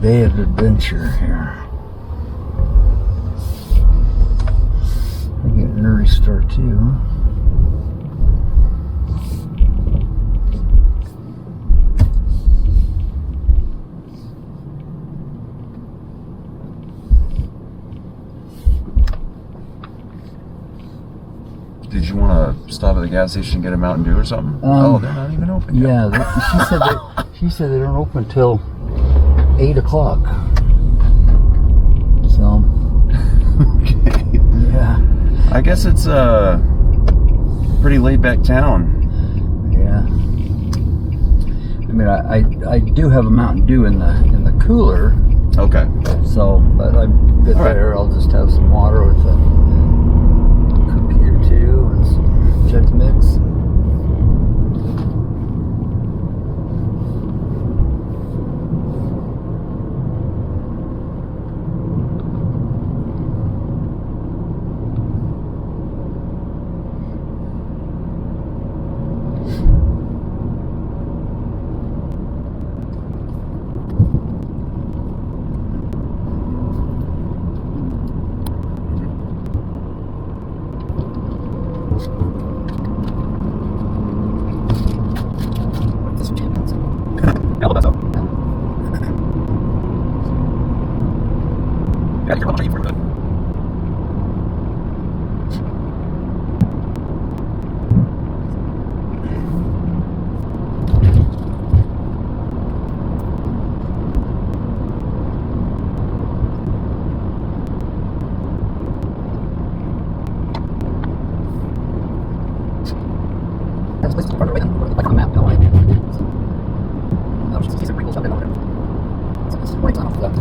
day of adventure here. I get an early start too. Did you want to stop at the gas station and get a Mountain Dew or something? Oh, they're not even open yet. Yeah, she said they don't open till 8 o'clock. So. Okay. Yeah. I guess it's a pretty laid back town. Yeah. I mean, I do have a Mountain Dew in the cooler. Okay. So, but I get there, right. I'll just have some water with a cookie or two and some Chex Mix. This is further away than like on the map, don't I? So, see some pretty cool stuff over there. So this is 40 miles left.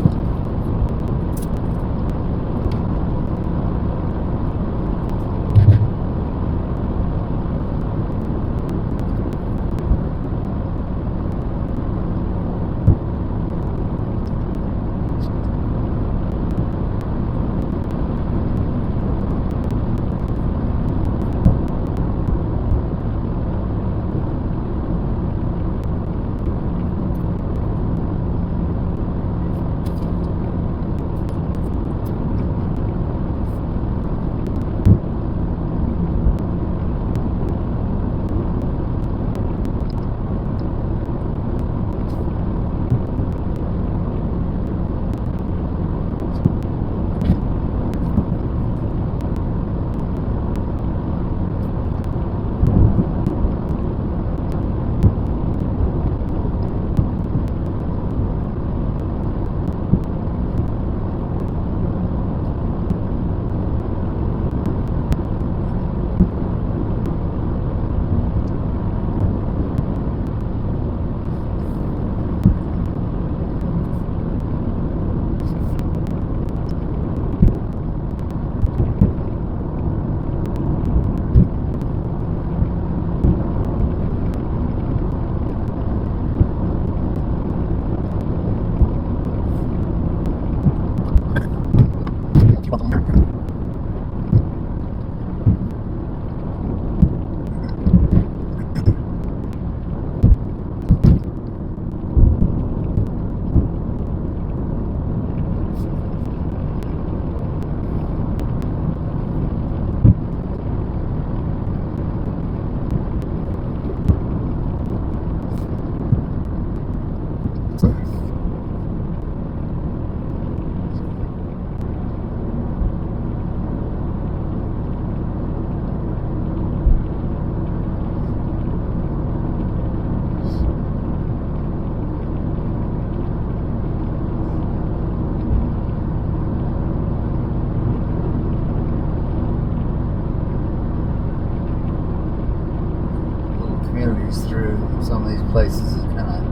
Through some of these places is kind of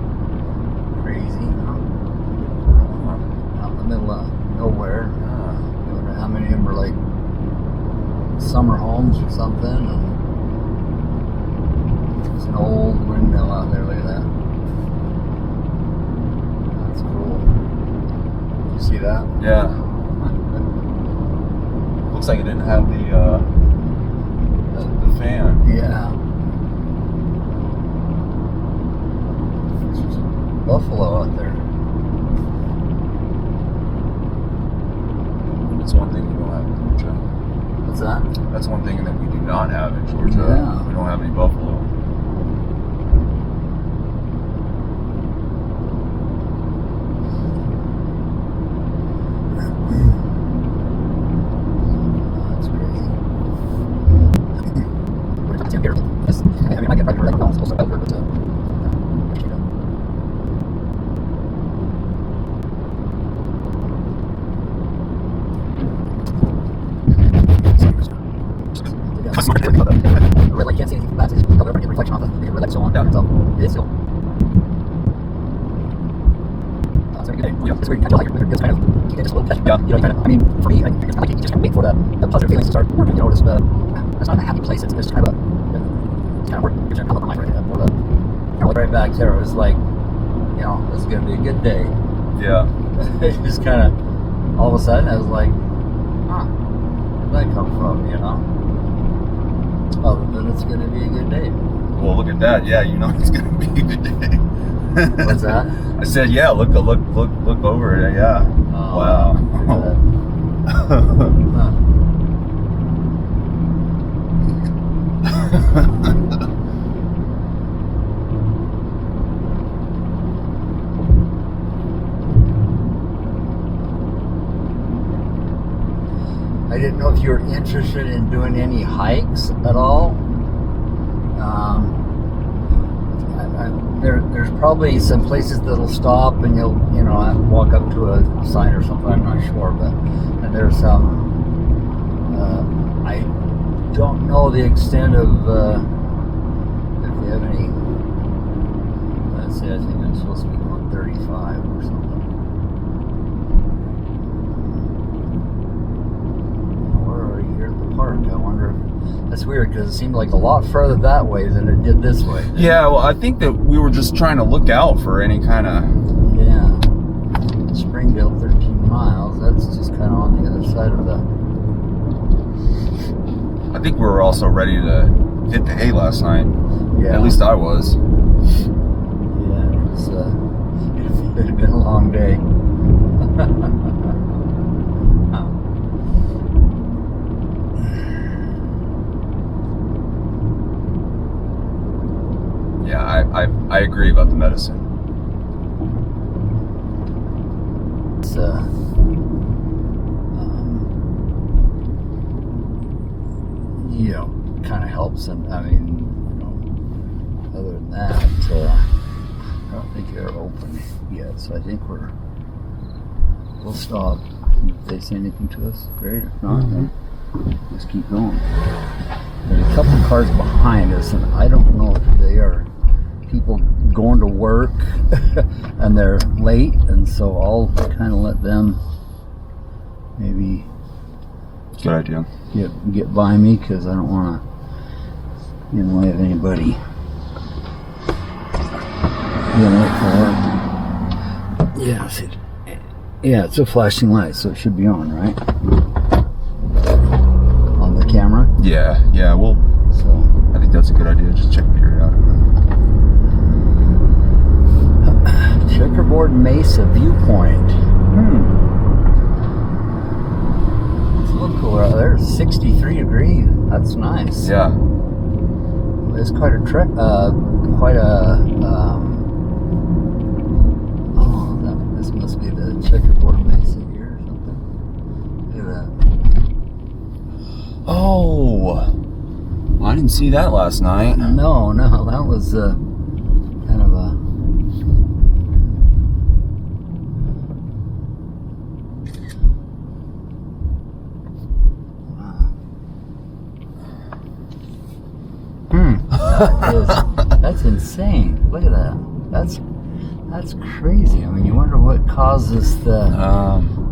crazy. Out in the middle of nowhere. I wonder how many of them are like summer homes or something. And there's an old windmill out there. Look at that. That's cool. You see that? Yeah. Looks like it didn't have the fan. Yeah. Buffalo out there. that? That's one thing that we do not have in Georgia. Yeah. We don't have any buffalo. That's crazy. I mean, I get back to that. Also out there, but the red light can't see anything from that. It's color, but reflection off the red light, so on. Yeah. So it is still. It's a good day. Yeah. It's weird. I feel like it's kind of you get just a little catch. Yeah. You know, kind of. I mean, for me, it's kind of like you just kind of wait for the positive feelings to start working. You know, just it's not a happy place. It's kind of it's kind of work. It's kind of my right. More the kind of like right back there. It was like, you know, this is gonna be a good day. Yeah. It just kind of all of a sudden I was like, huh, where'd that come from? You know. Other than it's going to be a good day. Well, look at that. Yeah, you know it's going to be a good day. What's that? I said, yeah. Look over it. Yeah. Oh, wow. I didn't know if you were interested in doing any hikes at all. There's probably some places that'll stop and you'll walk up to a sign or something. I'm not sure, but and there's some. I don't know the extent of if you have any. Let's see. I think I'm supposed to be going 35 or something. Park. I wonder if that's weird because it seemed like a lot further that way than it did this way. Yeah, well, I think that we were just trying to look out for any kind of. Yeah. Springdale, 13 miles. That's just kind of on the other side of the. I think we were also ready to hit the hay last night. Yeah. At least I was. Yeah, it was. It had been a long day. Yeah, I agree about the medicine. It's kind of helps, and I mean, other than that, I don't think they're open yet. So I think we'll stop. If they say anything to us, great. If not, then just keep going. There's a couple cars behind us, and I don't know if they are people going to work and they're late, and so I'll kind of let them maybe Good idea. Get by me because I don't want to get in the way of anybody. Yeah, it's a flashing light, so it should be on, right? On the camera. Yeah. Well, So I think that's a good idea. Just check periodically. Checkerboard Mesa viewpoint. It's a little cooler out there. 63 degrees. That's nice. Yeah. It's quite a trek. This must be the Checkerboard Mesa here or something. Look at that. Oh, I didn't see that last night. No, that was kind of a. That's insane. Look at that. That's crazy. I mean, you wonder what causes the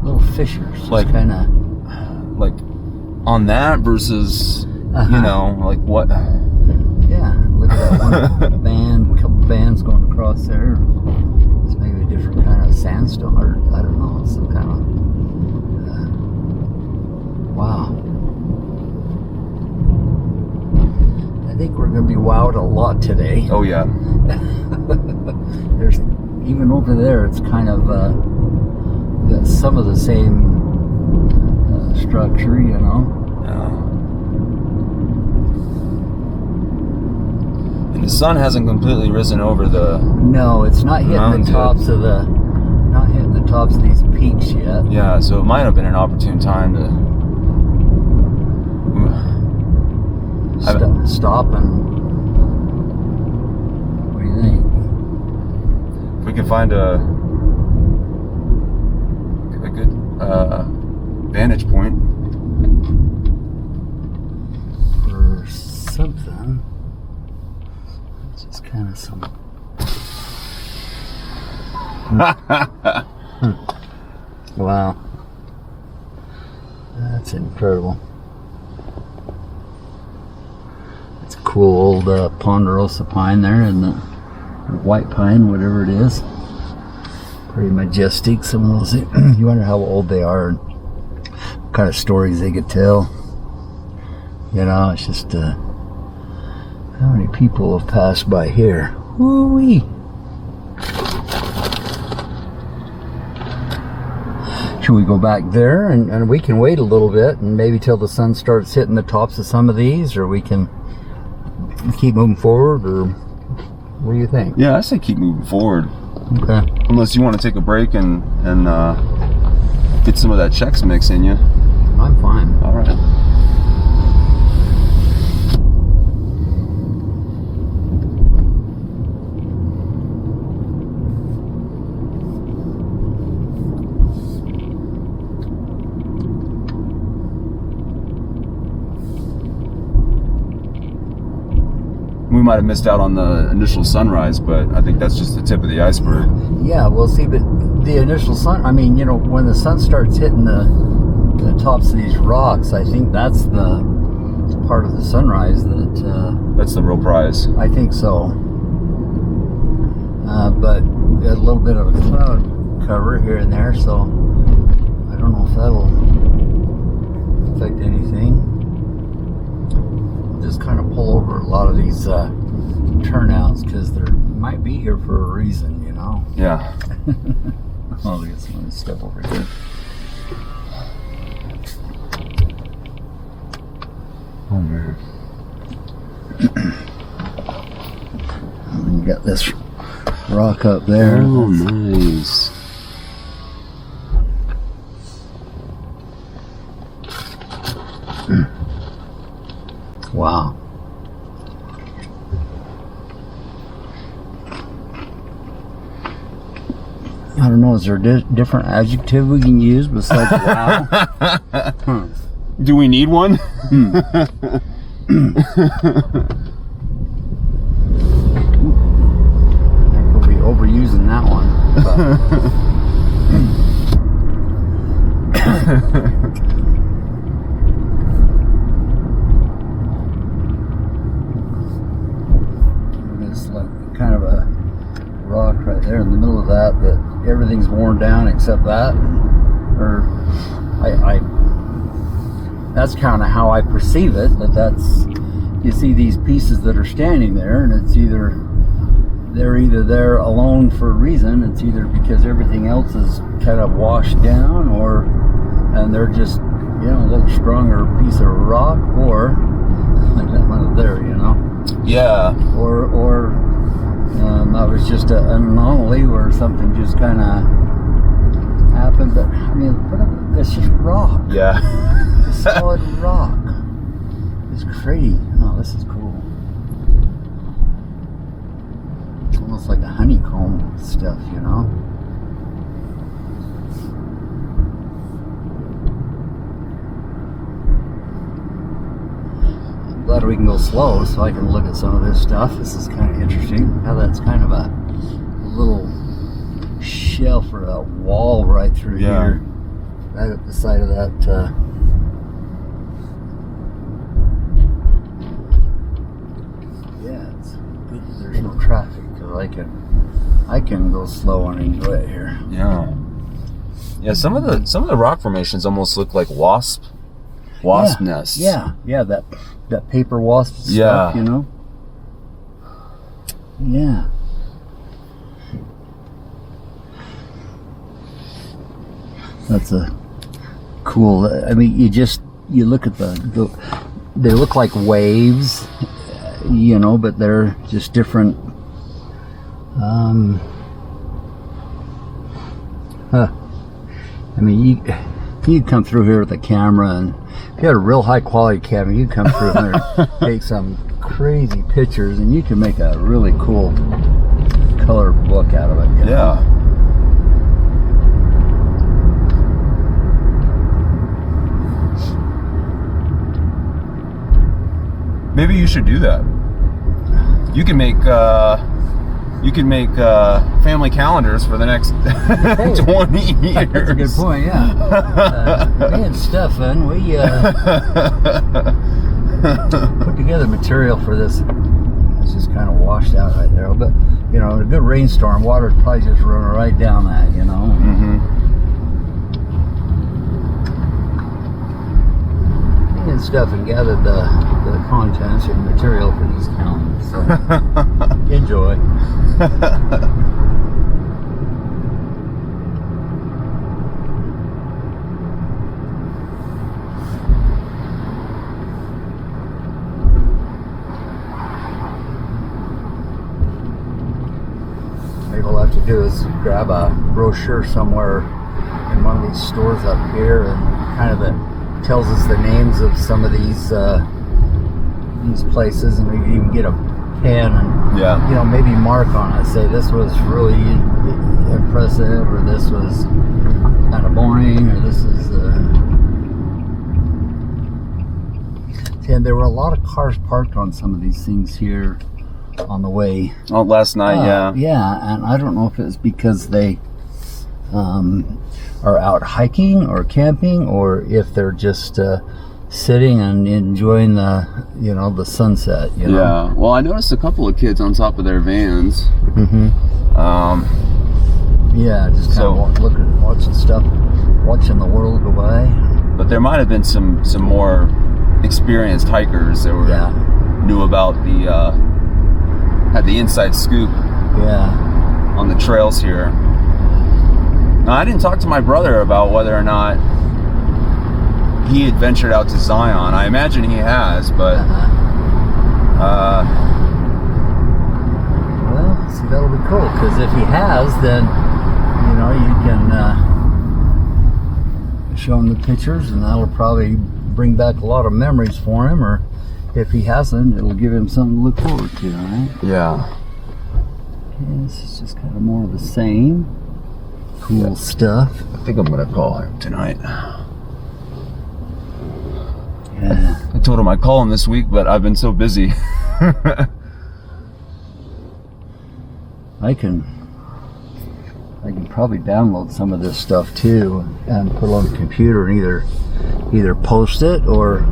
little fissures. Like kind of like on that versus like what? Yeah, look at that one band, a couple bands going across there. It's maybe a different kind of sandstone, or I don't know. It's some kind of wow. I think we're going to be wowed a lot today. Oh yeah. There's even over there. It's kind of got some of the same structure, Yeah. And the sun hasn't completely risen over the. No, it's not hitting the tops of the. Not hitting the tops of these peaks yet. Yeah, so it might have been an opportune time to stop and. What do you think? If we can find a good vantage point for something. It's just kind of some. Wow, that's incredible. It's a cool old ponderosa pine there, and the white pine, whatever it is. Pretty majestic. Some of those, you wonder how old they are and what kind of stories they could tell. You know, it's just how many people have passed by here. Woo-wee. Should we go back there and we can wait a little bit and maybe till the sun starts hitting the tops of some of these, or we can keep moving forward, or what do you think? Yeah, I say keep moving forward. Okay. Unless you want to take a break and get some of that Chex Mix in you. I'm fine. All right. We might have missed out on the initial sunrise, but I think that's just the tip of the iceberg. Yeah, we'll see, but the initial sun, I mean, you know, when the sun starts hitting the tops of these rocks, I think that's the part of the sunrise that... that's the real prize. I think so. But a little bit of a cloud cover here and there, so I don't know if that'll affect anything. Just kind of pull over a lot of these turnouts because they might be here for a reason, you know. Yeah. Oh, look at some of this stuff over here. Oh man. You got this rock up there. Oh, nice. Wow. I don't know, is there a different adjective we can use besides wow? Do we need one? We'll be overusing that one. It's like kind of a rock right there in the middle of that everything's worn down except that. Or that's kind of how I perceive it, that's, you see these pieces that are standing there, and it's they're either there alone for a reason. It's either because everything else is kind of washed down, and they're just, you know, a little stronger piece of rock, or like that one up there, you know. Yeah. Or that was just an anomaly where something just kind of happened. But I mean, it's just rock. Yeah. It's solid rock. It's crazy. Oh, this is cool. It's almost like a honeycomb stuff, you know. I'm glad we can go slow so I can look at some of this stuff. This is kind of interesting. How that's kind of a little shelf or a wall right through here. Right up the side of that. Yeah, it's good that there's no traffic, because I can go slow and enjoy it here. Yeah. Yeah, some of the rock formations almost look like wasp nests. Yeah, that paper wasp stuff, you know? Yeah. That's a cool, I mean, you look at they look like waves, you know, but they're just different. I mean, you come through here with a camera, and if you had a real high quality camera, you come through here and take some crazy pictures, and you can make a really cool color book out of it. You know? Yeah. Maybe you should do that. You can make family calendars for the next 20 years. That's a good point. Yeah. Me and Stefan, we put together material for this. It's just kind of washed out right there, but you know, a good rainstorm, water probably just running right down that. You know. Mm-hmm. Me and Stefan gathered the contents and material for these calendars. So enjoy. Maybe all I have to do is grab a brochure somewhere in one of these stores up here, and kind of tells us the names of some of these places, and we can even get a pen and you know, maybe mark on it, say this was really impressive, or this was kind of boring, or this is and there were a lot of cars parked on some of these things here on the way. Oh, last night, yeah, and I don't know if it's because they are out hiking or camping, or if they're just sitting and enjoying the, you know, the sunset. You know? Yeah. Well, I noticed a couple of kids on top of their vans. Mm-hmm. Yeah, just kind of looking, watching stuff, watching the world go by. But there might have been some more experienced hikers that knew about had the inside scoop. Yeah. On the trails here. Now, I didn't talk to my brother about whether or not he had ventured out to Zion. I imagine he has, but well, see, that'll be cool, because if he has, then you know, you can show him the pictures, and that'll probably bring back a lot of memories for him. Or if he hasn't, it'll give him something to look forward to, right? Yeah. Okay, this is just kind of more of the same cool stuff. I think I'm gonna call him tonight. Yeah. I told him I'd call him this week, but I've been so busy. I can probably download some of this stuff too, and put it on the computer, and either post it or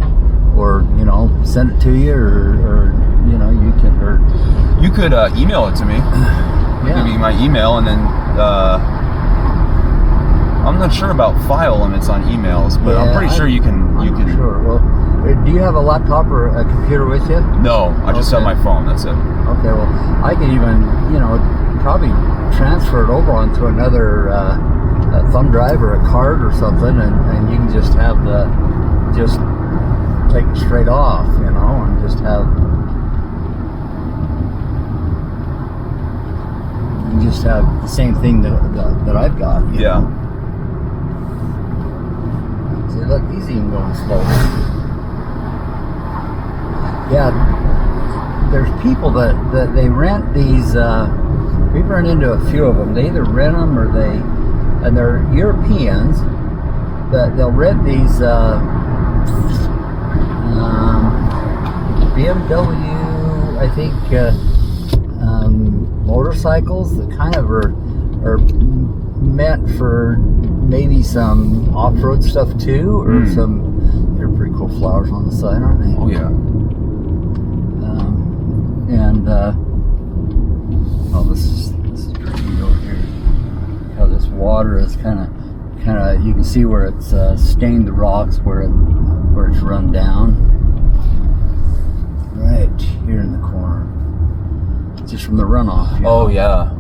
you know, send it to you, or you know, you could email it to me. Give me my email, and then I'm not sure about file limits on emails, but I'm pretty sure you can. Sure. Well, do you have a laptop or a computer with you? No, I just have my phone. That's it. Okay. Well, I can even, you know, probably transfer it over onto another a thumb drive or a card or something, and you can just take it straight off, you know, and just have the same thing that I've got. Yeah. Know? See, look, he's even going slow. Yeah, there's people that they rent these. We've run into a few of them. They either rent them, or and they're Europeans, that they'll rent these BMW, I think, motorcycles that kind of are meant for maybe some off-road stuff too, or they're pretty cool flowers on the side, aren't they? Oh yeah. This is pretty neat over here. How this water is kind of you can see where it's stained the rocks where it's run down. Right here in the corner, just from the runoff. Oh yeah.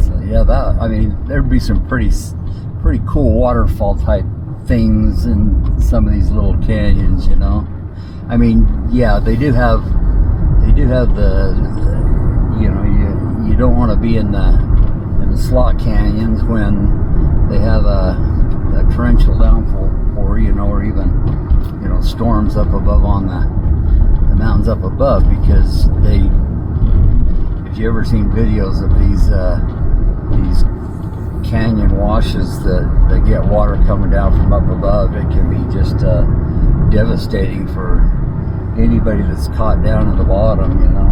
So yeah, I mean, there'd be some pretty cool waterfall type things in some of these little canyons, you know. I mean, yeah, they do have the you know, you don't want to be in the slot canyons when they have a torrential downpour, you know, or even, you know, storms up above on the mountains up above, because if you ever seen videos of these canyon washes that get water coming down from up above, it can be just devastating for anybody that's caught down at the bottom, you know.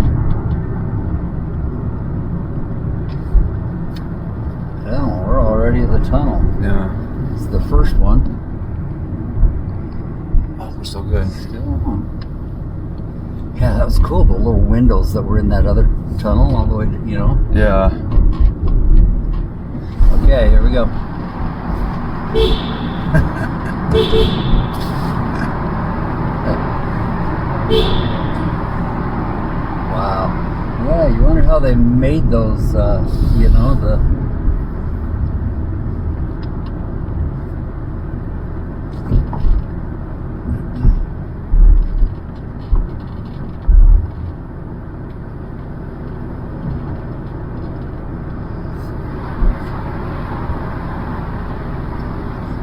Well, we're already at the tunnel. Yeah. It's the first one. Oh, we're so good. Still on. Yeah, that was cool. The little windows that were in that other tunnel all the way, you know. Yeah. Okay, here we go. Wow. Yeah, you wonder how they made those, you know,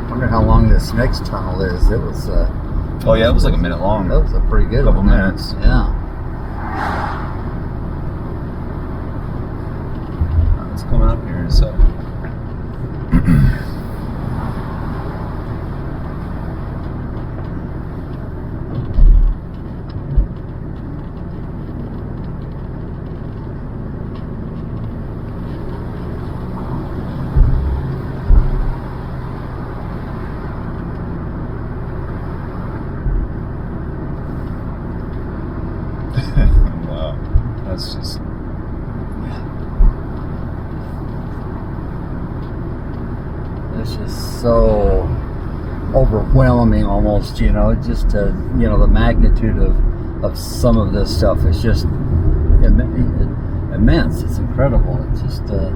wonder how long this next tunnel is. It was Oh yeah, it was like a minute long. that was a pretty good Couple one there. minutes. Yeah. It's coming up here in a sec. Wow, that's just. It's just so overwhelming almost, you know, just you know, the magnitude of some of this stuff is just immense. It's incredible. It's just got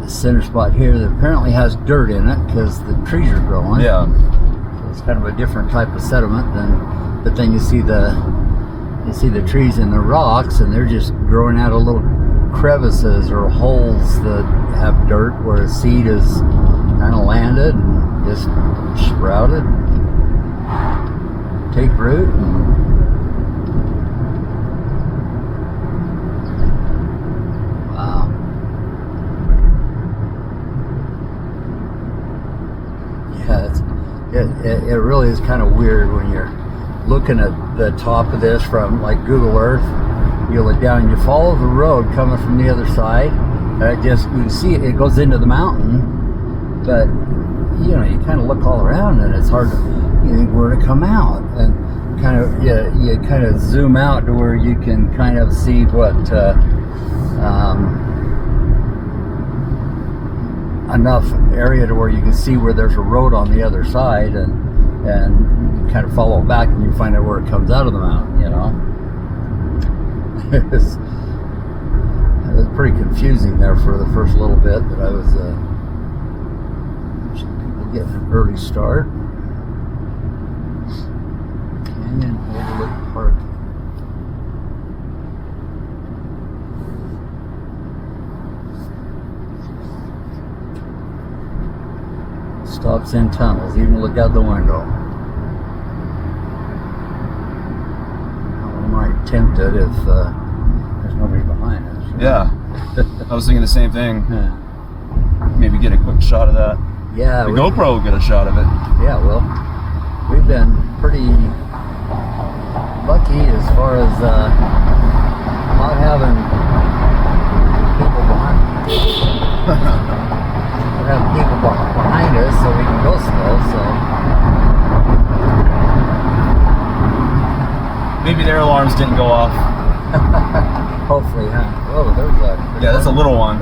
the center spot here that apparently has dirt in it because the trees are growing. Yeah. So it's kind of a different type of sediment but then you see the trees in the rocks, and they're just growing out of little crevices or holes that have dirt where a seed is kind of landed and just sprouted, take root. Wow. Yeah, it really is kind of weird when you're looking at the top of this from like Google Earth. You look down and you follow the road coming from the other side, and you can see it goes into the mountain, but you know, you kind of look all around and it's hard to think where to come out, and kind of you kind of zoom out to where you can kind of see what enough area to where you can see where there's a road on the other side, and you kind of follow it back and you find out where it comes out of the mountain, you know. It was pretty confusing there for the first little bit that I was getting an early start. Canyon Overlook Park. Stops in tunnels, even look out the window. I might tempt it if there's nobody behind us. Right? Yeah. I was thinking the same thing. Yeah. Maybe get a quick shot of that. Yeah. The GoPro will get a shot of it. Yeah, well, we've been pretty lucky as far as not having people behind. We have people behind us, so we can go slow. So Maybe their alarms didn't go off. hopefully, huh? Oh, there's a. Yeah, that's a little one.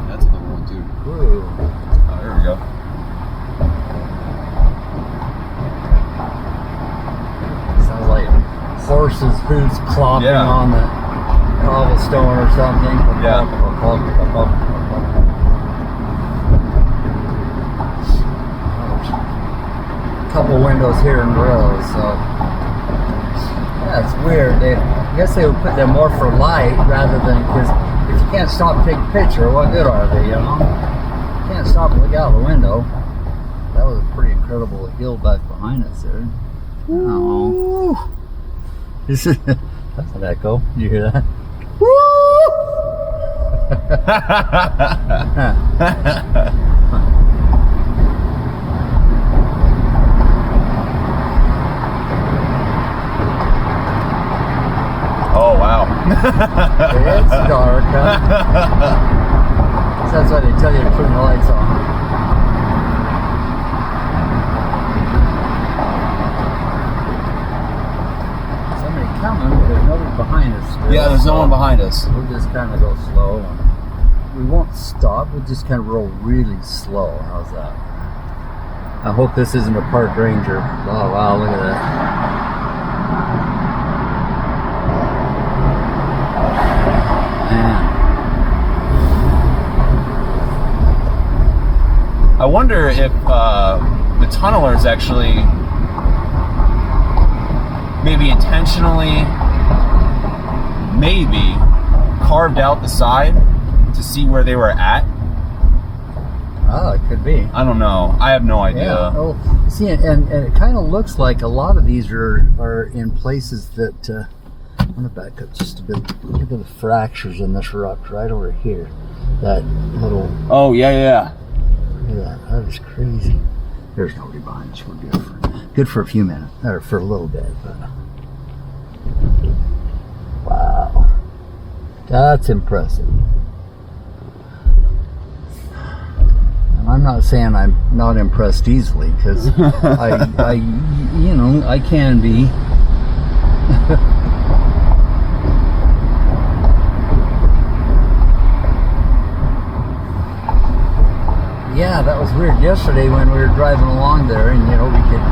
That's a little one too. Ooh. Oh, there we go. boots clomping Yeah. on the cobblestone or something. Yeah. A couple windows here in rows, so yeah, it's weird. I guess they would put them more for light rather than, because if you can't stop and take a picture, what good are they? You know, you can't stop and look out the window. That was a pretty incredible hill back behind us there. Oh, this is that's an echo. Did you hear that? Oh wow. It's dark, huh? So that's why they tell you to turn the lights on. Somebody coming, but there's nobody behind us still. Yeah, there's no one behind us. We'll just kind of go slow. We won't stop. We'll just kind of roll really slow. How's that? I hope this isn't a park ranger. Oh wow, look at that. I wonder if the tunnelers actually maybe intentionally carved out the side to see where they were at. Oh, it could be. I don't know. I have no idea. Yeah. Oh, see, and it kind of looks like a lot of these are in places that. I'm gonna back up just a bit. Look at the fractures in this rock right over here. That little. Oh yeah. Look at that. That is crazy. There's nobody behind us. We're good for a few minutes, or for a little bit. But wow, that's impressive. And I'm not saying I'm not impressed easily, because I can be. Yeah, that was weird yesterday when we were driving along there, and we could.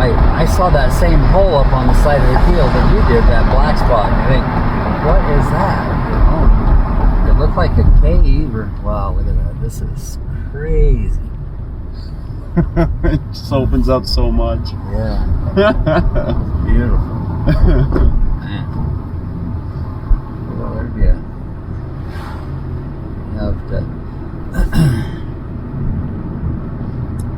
I saw that same hole up on the side of the field that you did, that black spot. And I think, what is that? It looked like a cave, or wow, look at that. This is crazy. It just opens up so much. Yeah. Beautiful. Man. Well, there'd be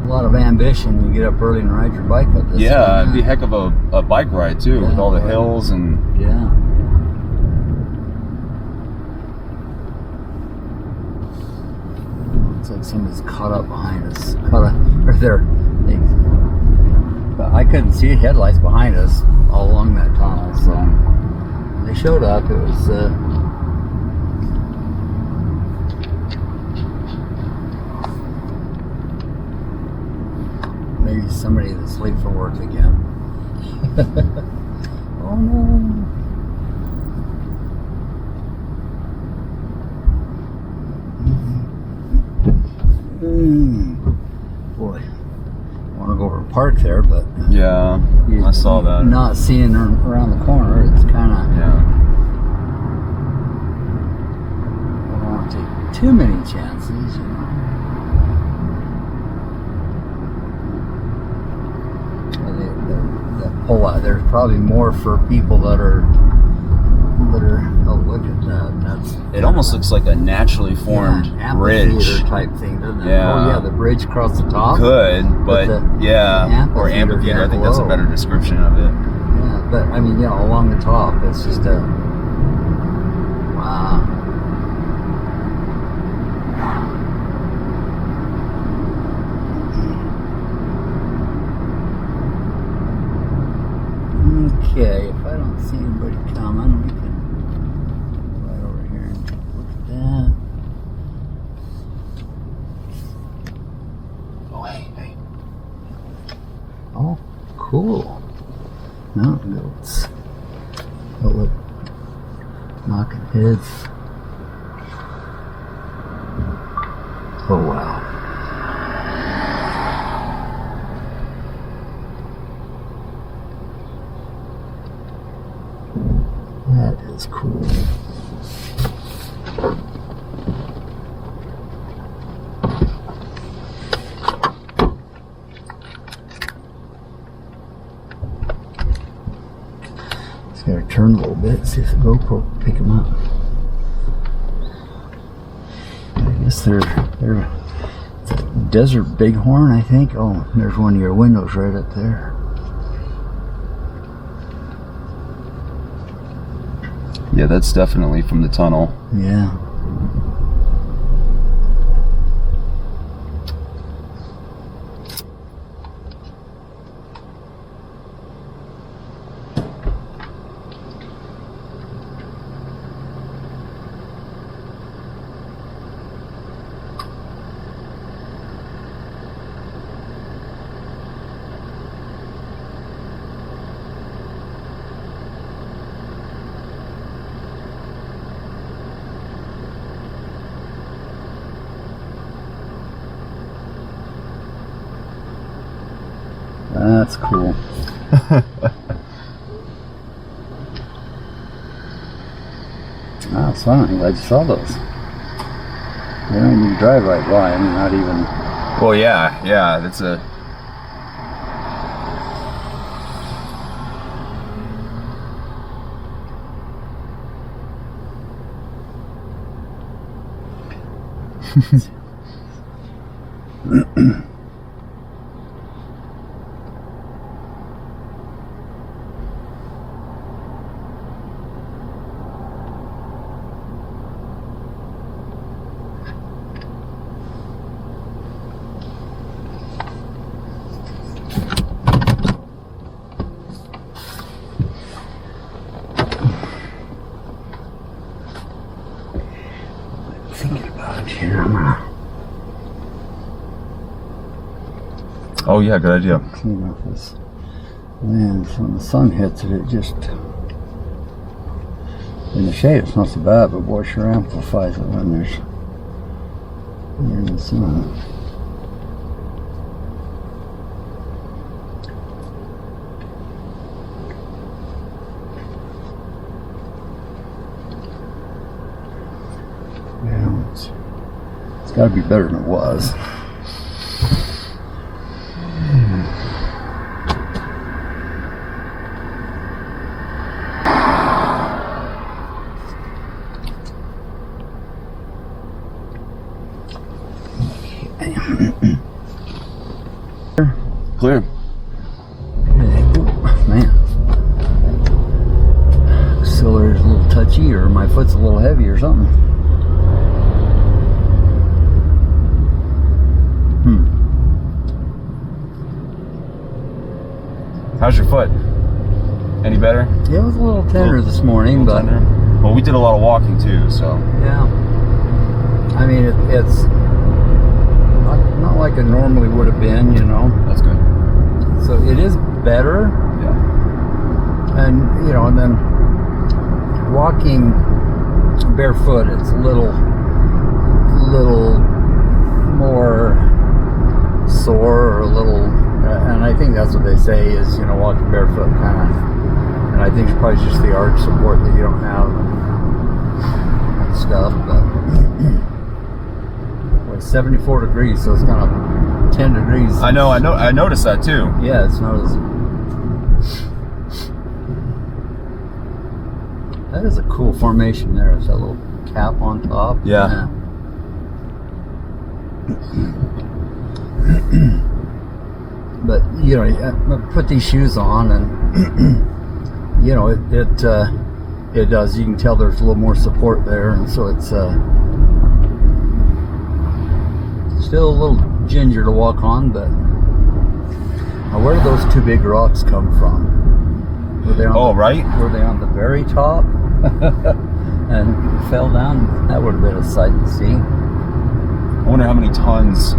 a lot of ambition when you get up early and ride your bike up this. Yeah, it'd be a heck of a bike ride too, with all the hills and. Yeah. Looks like somebody's caught up behind us. Or there. But I couldn't see headlights behind us all along that tunnel, so when they showed up. It was. Maybe somebody that's late for work again. Oh no. Boy, I want to go over and park there, but yeah, I saw that. Not seeing her around the corner, it's kind of. Yeah. I don't want to take too many chances, Pull out. There's probably more for people that are. Oh, look at that. That's. It almost looks like a naturally formed bridge amphitheater type thing, doesn't it? Yeah. Oh yeah, the bridge across the top. Could, but yeah, or amphitheater amphitheater. I think below. that's a better description of it. Yeah, but I mean, along the top, it's just a. Wow. Okay, if I don't see anybody coming, we can right over here and look at that. Oh, hey. Oh, cool. No, goats. Oh, look. Knocking heads. Oh, wow. That's cool. Just gotta turn a little bit, see if the GoPro will pick them up. I guess they're desert bighorn, I think. Oh, there's one of your windows right up there. Yeah, that's definitely from the tunnel. Yeah. That's cool. That's fine. I'm glad you saw those. They don't even drive right by. I mean, not even. Well, yeah, that's a. Thinking about it here. I'm gonna Oh yeah, good idea. clean up this land. So when the sun hits it, it just. In the shade, it's not so bad, but boy, sure amplifies it when there's in the sun. Yeah, it's got to be better than it was. Clear. Man, accelerator's a little touchy, or my foot's a little heavy, or something. How's your foot? Any better? Yeah, it was a little tender this morning, but tender? Well, we did a lot of walking too, so. yeah. I mean, it's not like it normally would have been, you know. That's good. So it is better, Yeah. and you know, and then walking barefoot, it's a little more sore, or a little, and I think that's what they say is, you know, walking barefoot kind of, and I think it's probably just the arch support that you don't have and stuff, but well, 74 degrees, so it's kind of 10 degrees. I noticed that too. Yeah, it's noticed. That is a cool formation there. It's that little cap on top. Yeah. But you know, I put these shoes on, and you know, it does. You can tell there's a little more support there, and so it's still a little ginger to walk on. But now, where did those two big rocks come from? Were they on Right? Were they on the very top and fell down? That would have been a sight to see. I wonder how many tons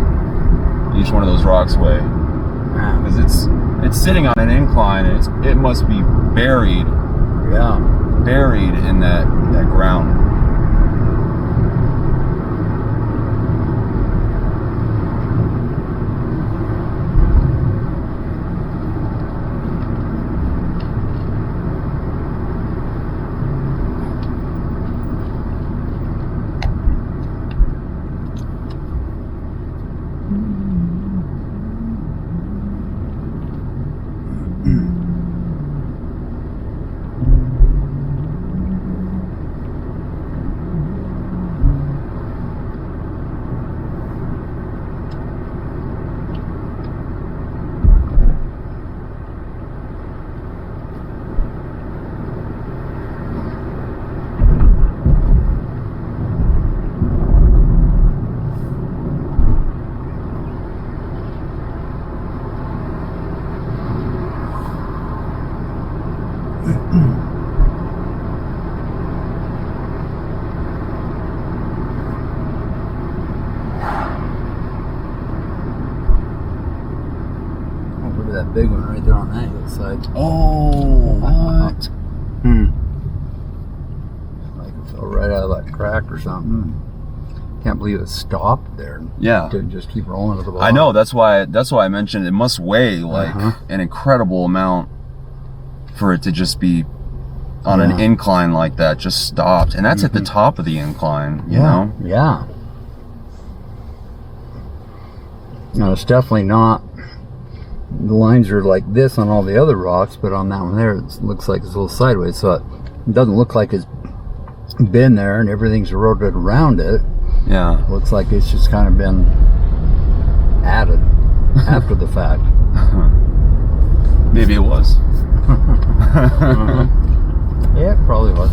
each one of those rocks weigh. Yeah. Because it's sitting on an incline, and it must be buried in that ground. big one right there on that hillside. Oh, what? Like it fell right out of that crack or something. Can't believe it stopped there. Yeah. Didn't just keep rolling to the bottom. I know. That's why I mentioned it must weigh like an incredible amount for it to just be on an incline like that, just stopped. And that's at the top of the incline, you know? Yeah. No, it's definitely not. The lines are like this on all the other rocks, but on that one there, it looks like it's a little sideways. So it doesn't look like it's been there and everything's eroded around it. Yeah. Looks like it's just kind of been added after the fact. Maybe it was. Yeah, it probably was.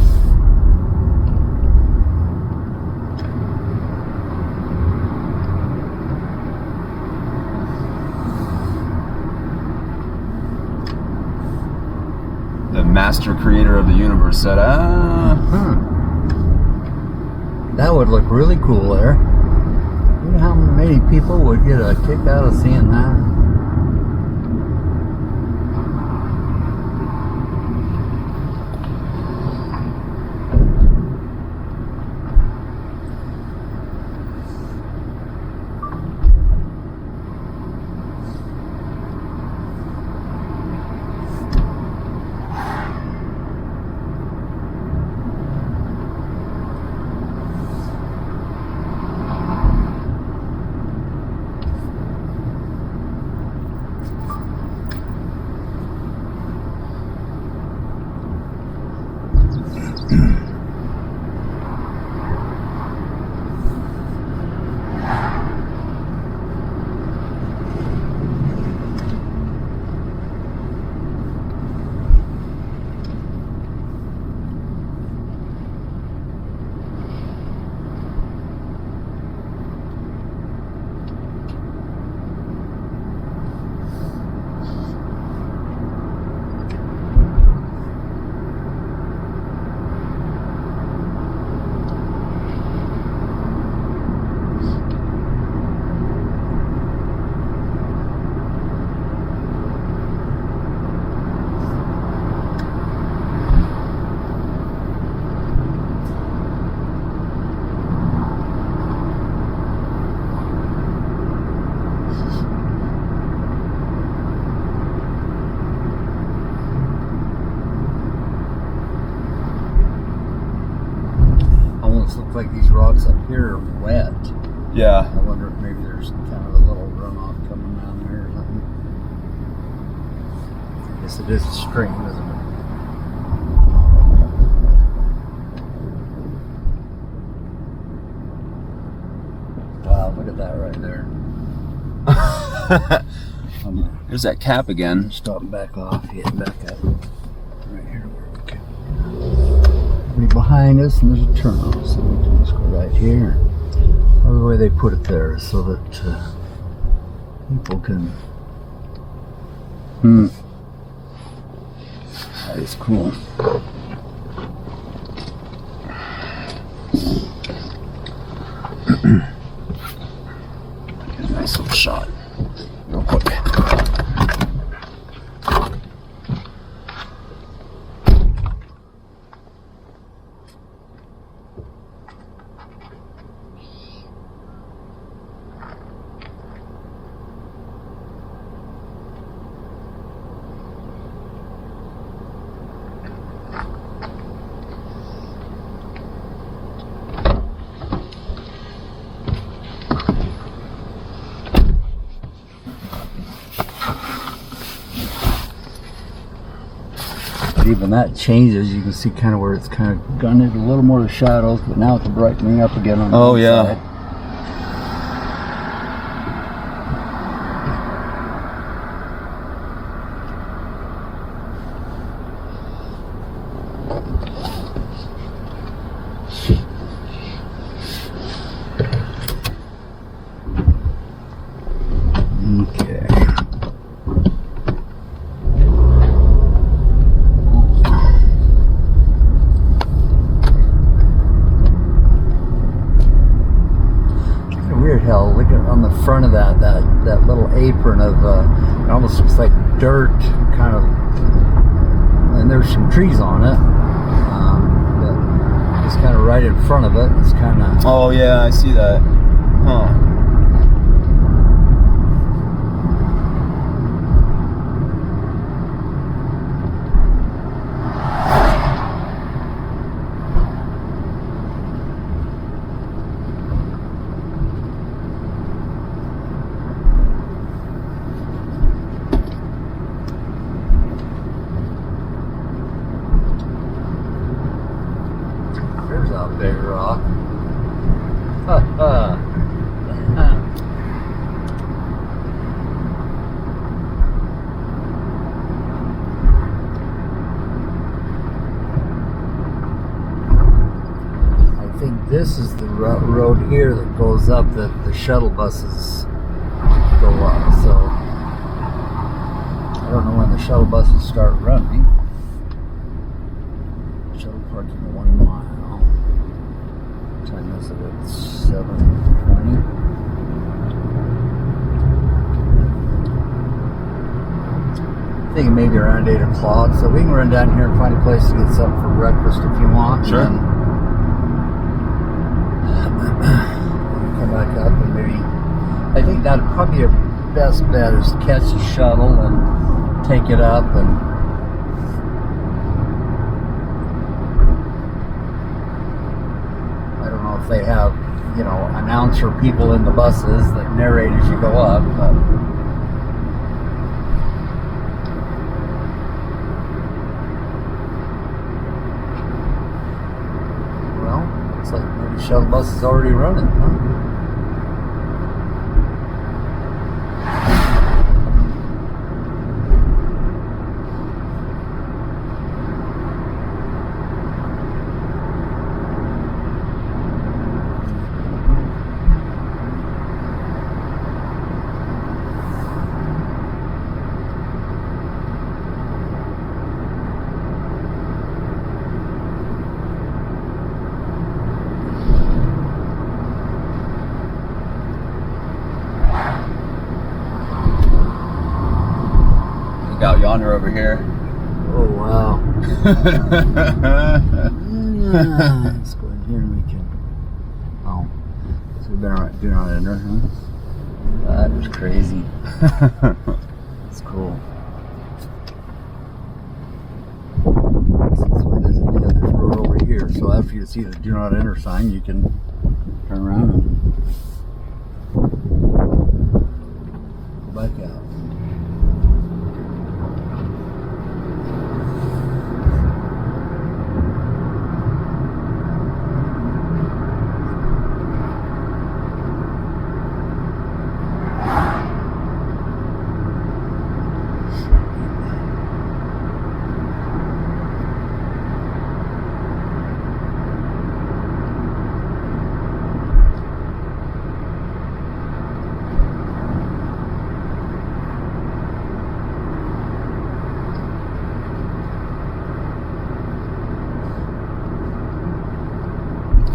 The master creator of the universe said, That would look really cool there. You know how many people would get a kick out of seeing that? Look like these rocks up here are wet. yeah. I wonder if maybe there's kind of a little runoff coming down there or something. I guess it is a stream, isn't it? Wow, look at that right there. There's that cap again. Stopping back off, getting back up. Right here where we can. Right behind us, and there's a turnoff, so we can just go right here. Or the way they put it there is so that people can. That is cool. Get a nice little shot. Real quick. Even that changes. You can see kind of where it's kind of gone into a little more of shadows, but now it's brightening up again on the inside. Okay. Weird how look at on the front of that little apron of it almost looks like dirt, kind of, and there's some trees on it, but it's kind of right in front of it. It's kind of. Oh yeah, I see that. Huh. There's a big rock. I think this is the road here that goes up that the shuttle buses go up. So I don't know when the shuttle buses start running. Shuttle parking 1 mile. What time is it? It's 7:20. I think maybe around 8 o'clock. So we can run down here and find a place to get something for breakfast if you want. Sure. And then come back up and maybe. I think that'd probably be your best bet is to catch the shuttle and take it up and. If they have, announcer people in the buses that narrate as you go up, but well, looks like maybe the shuttle bus is already running, huh? Out yonder over here. Oh wow. Let's go in here and we can. Oh, so we've been doing on enter, huh? That was crazy. That's cool. There's a road over here, so after you see the do not enter sign, you can turn around and go back out.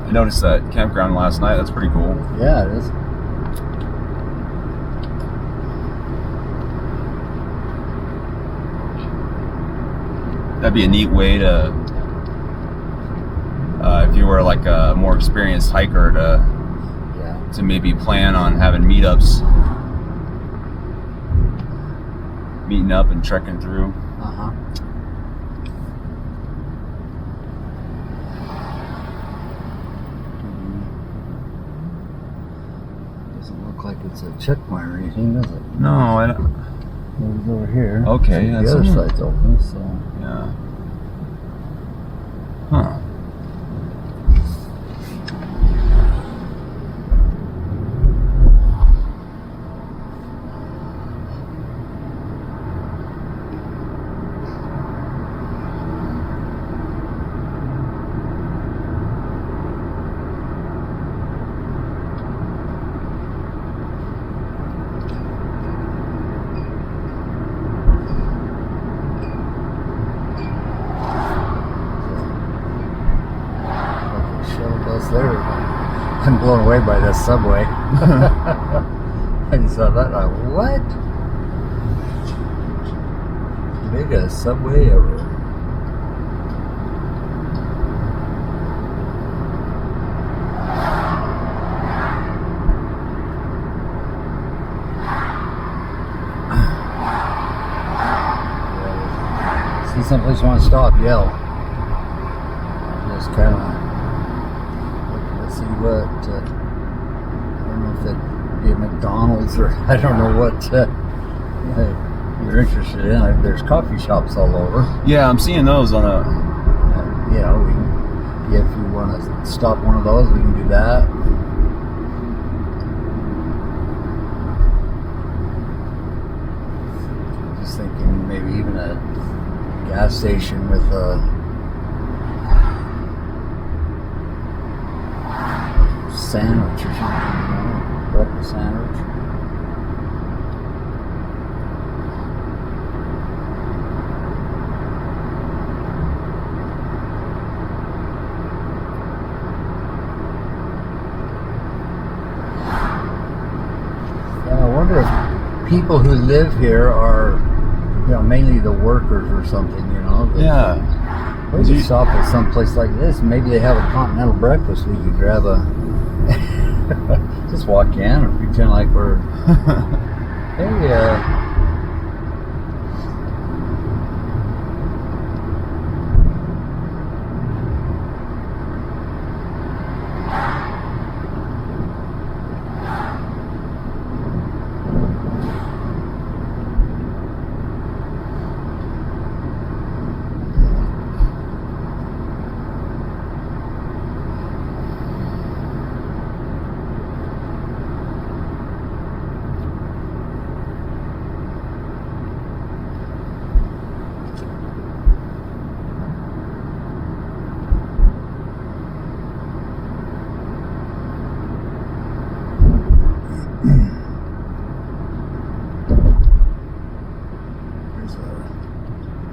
I noticed that campground last night. That's pretty cool. Yeah, it is. That'd be a neat way to, if you were like a more experienced hiker, to maybe plan on having meetups, meeting up and trekking through. Uh-huh. Doesn't look like it's a checkpoint or anything, does it? No, I don't. It's over here. Okay, the that's other side's open, so. Yeah. Huh. There. I'm blown away by this subway. I saw that. What? Biggest subway ever. See someplace you want to stop, yell. Just kind of looking to see what. I don't know if that'd be a McDonald's or I don't know what you're interested in. There's coffee shops all over. Yeah, I'm seeing those on a. If you want to stop one of those, we can do that. Just thinking maybe even a gas station with a sandwich or something, breakfast sandwich. Yeah, I wonder if people who live here are, mainly the workers or something, Yeah. Maybe stop at some place like this. Maybe they have a continental breakfast. We could grab a. Just walk in and pretend like we're. Hey,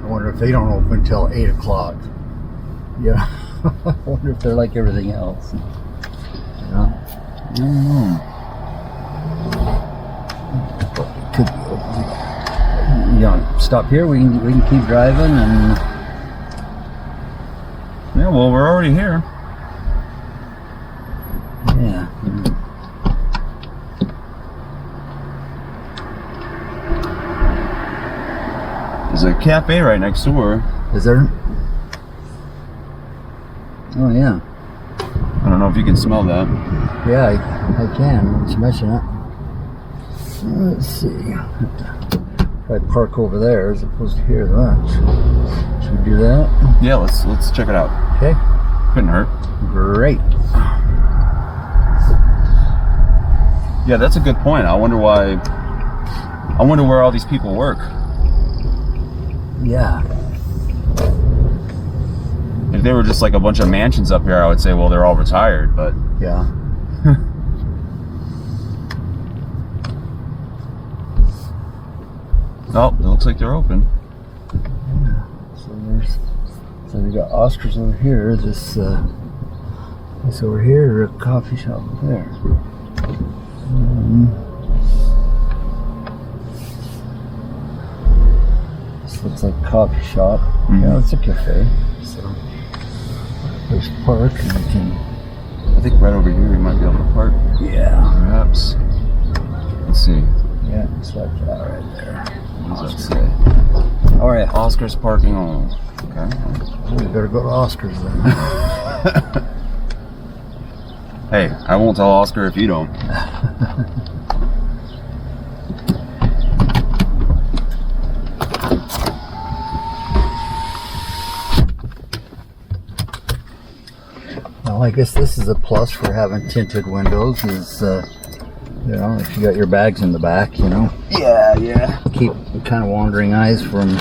I wonder if they don't open until 8 o'clock. Yeah. I wonder if they're like everything else. I don't know. Could be open. Stop here. We can keep driving and. Yeah, well, we're already here. Yeah. There's a cafe right next door. Is there? Oh yeah. I don't know if you can smell that. Yeah, I can. Once you mention it. Let's see. If I park over there as opposed to here, that. Should we do that? Yeah, let's check it out. Okay. Couldn't hurt. Great. Yeah, that's a good point. I wonder why. I wonder where all these people work. Yeah. If they were just like a bunch of mansions up here, I would say, well, they're all retired, but. Yeah. Oh, it looks like they're open. Yeah. So we got Oscars over here. This over here, a coffee shop over there. This looks like a coffee shop. Mm-hmm. Yeah, it's a cafe. So there's park and we can. I think right over here we might be able to park. Yeah. Perhaps. Let's see. Yeah, it's like that right there. What does that say? All right. Oscar's parking only. Okay. We better go to Oscars then. Hey, I won't tell Oscar if you don't. Well, I guess this is a plus for having tinted windows. Is if you got your bags in the back, Yeah. keep kind of wandering eyes from